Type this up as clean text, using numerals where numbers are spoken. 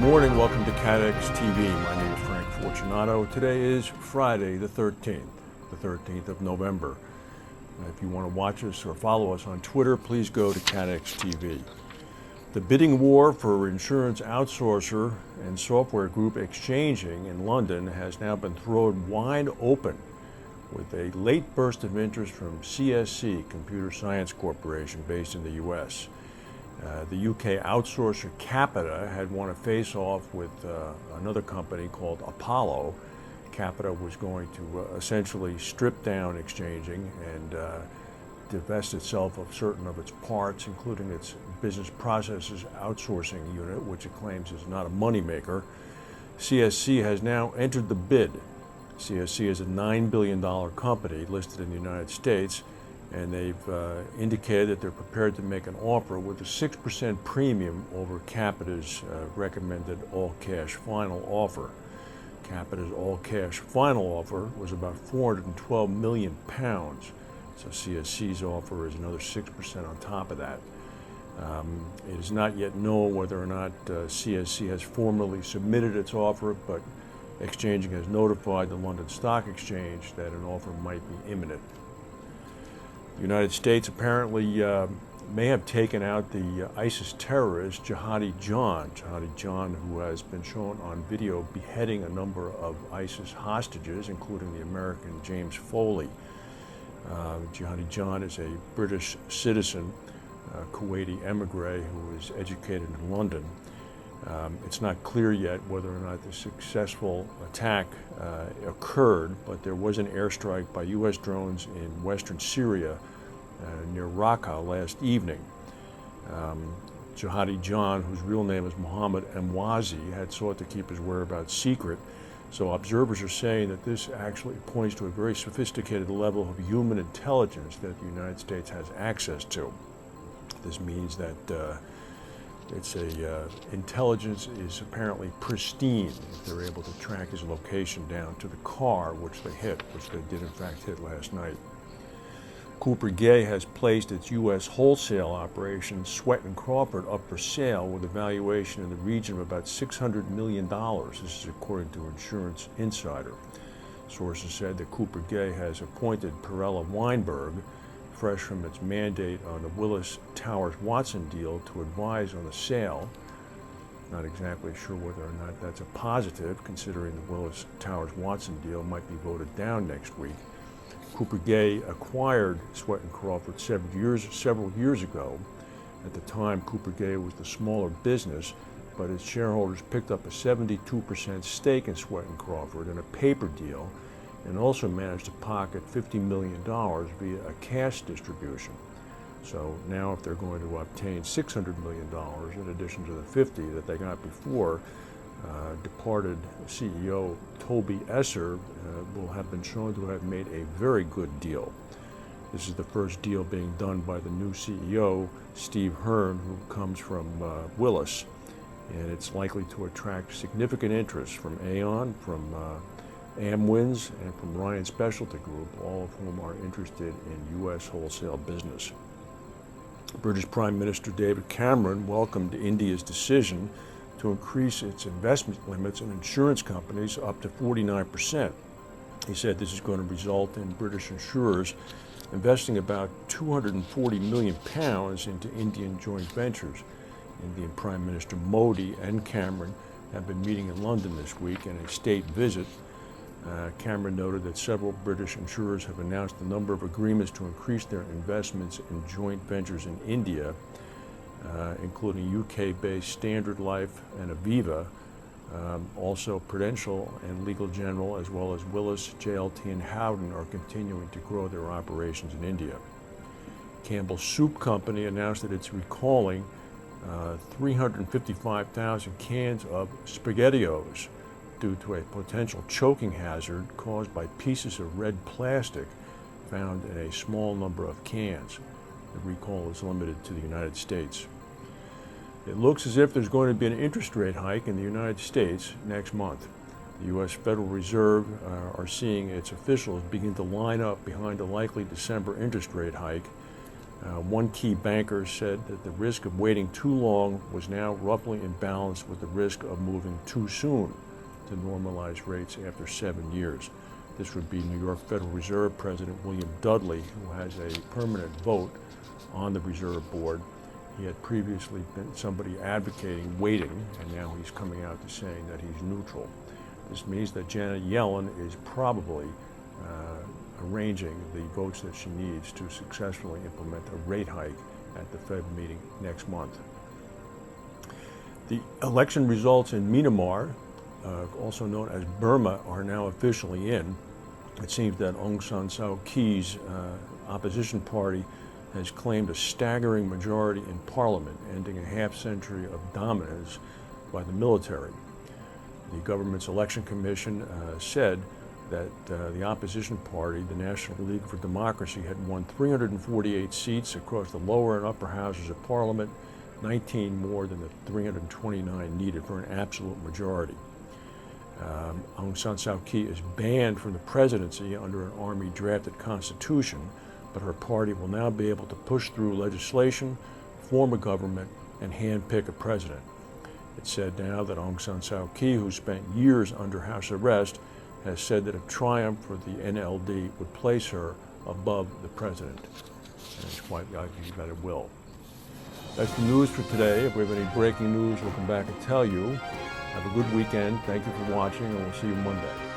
morning, welcome to CATEX TV. My name is Frank Fortunato. Today is Friday the 13th of November. If you want to watch us or follow us on Twitter, please go to CATEX TV. The bidding war for insurance outsourcer and software group Xchanging in London has now been thrown wide open with a late burst of interest from CSC, Computer Science Corporation, based in the U.S. The UK outsourcer Capita had won a face-off with another company called Apollo. Capita was going to essentially strip down Xchanging and divest itself of certain of its parts, including its business processes outsourcing unit, which it claims is not a moneymaker. CSC has now entered the bid. CSC is a $9 billion company listed in the United States, and they've indicated that they're prepared to make an offer with a 6% premium over Capita's recommended all-cash final offer. Capita's all-cash final offer was about £412 million, so CSC's offer is another 6% on top of that. It is not yet known whether or not CSC has formally submitted its offer, but Xchanging has notified the London Stock Exchange that an offer might be imminent. The United States apparently may have taken out the ISIS terrorist Jihadi John, who has been shown on video beheading a number of ISIS hostages, including the American James Foley. Jihadi John is a British citizen, Kuwaiti emigre who was educated in London. It's not clear yet whether or not the successful attack occurred, but there was an airstrike by U.S. drones in western Syria near Raqqa last evening. Jihadi John, whose real name is Mohammed Mwazi, had sought to keep his whereabouts secret, so observers are saying that this actually points to a very sophisticated level of human intelligence that the United States has access to. This means that intelligence is apparently pristine if they're able to track his location down to the car which they did in fact hit last night. Cooper Gay has placed its U.S. wholesale operation, Swett Crawford, up for sale with a valuation in the region of about $600 million. This is according to Insurance Insider. Sources said that Cooper Gay has appointed Perella Weinberg, fresh from its mandate on the Willis Towers Watson deal, to advise on the sale. Not exactly sure whether or not that's a positive, considering the Willis Towers Watson deal might be voted down next week. Cooper Gay acquired Swett Crawford several years ago. At the time, Cooper Gay was the smaller business, but its shareholders picked up a 72% stake in Swett Crawford in a paper deal, and also managed to pocket $50 million via a cash distribution. So now if they're going to obtain $600 million in addition to the $50 that they got before, departed CEO Toby Esser will have been shown to have made a very good deal. This is the first deal being done by the new CEO, Steve Hearn, who comes from Willis, and it's likely to attract significant interest from Aon, from Amwins, and from Ryan Specialty Group, all of whom are interested in U.S. wholesale business. British Prime Minister David Cameron welcomed India's decision to increase its investment limits in insurance companies up to 49%. He said this is going to result in British insurers investing about £240 million into Indian joint ventures. Indian Prime Minister Modi and Cameron have been meeting in London this week in a state visit. Cameron noted that several British insurers have announced a number of agreements to increase their investments in joint ventures in India, including UK-based Standard Life and Aviva, also Prudential and Legal General, as well as Willis, JLT, and Howden are continuing to grow their operations in India. Campbell Soup Company announced that it's recalling 355,000 cans of SpaghettiOs due to a potential choking hazard caused by pieces of red plastic found in a small number of cans. The recall is limited to the United States. It looks as if there's going to be an interest rate hike in the United States next month. The U.S. Federal Reserve are seeing its officials begin to line up behind a likely December interest rate hike. One key banker said that the risk of waiting too long was now roughly in balance with the risk of moving too soon to normalize rates after 7 years. This would be New York Federal Reserve President William Dudley, who has a permanent vote on the Reserve Board. He had previously been somebody advocating waiting, and now he's coming out to saying that he's neutral. This means that Janet Yellen is probably arranging the votes that she needs to successfully implement a rate hike at the Fed meeting next month. The election results in Myanmar, also known as Burma, are now officially in. It seems that Aung San Suu Kyi's opposition party has claimed a staggering majority in parliament, ending a half-century of dominance by the military. The government's election commission said that the opposition party, the National League for Democracy, had won 348 seats across the lower and upper houses of parliament, 19 more than the 329 needed for an absolute majority. Aung San Suu Kyi is banned from the presidency under an army-drafted constitution, but her party will now be able to push through legislation, form a government, and handpick a president. It's said now that Aung San Suu Kyi, who spent years under house arrest, has said that a triumph for the NLD would place her above the president. And it's quite likely that it will. That's the news for today. If we have any breaking news, we'll come back and tell you. Have a good weekend. Thank you for watching, and we'll see you Monday.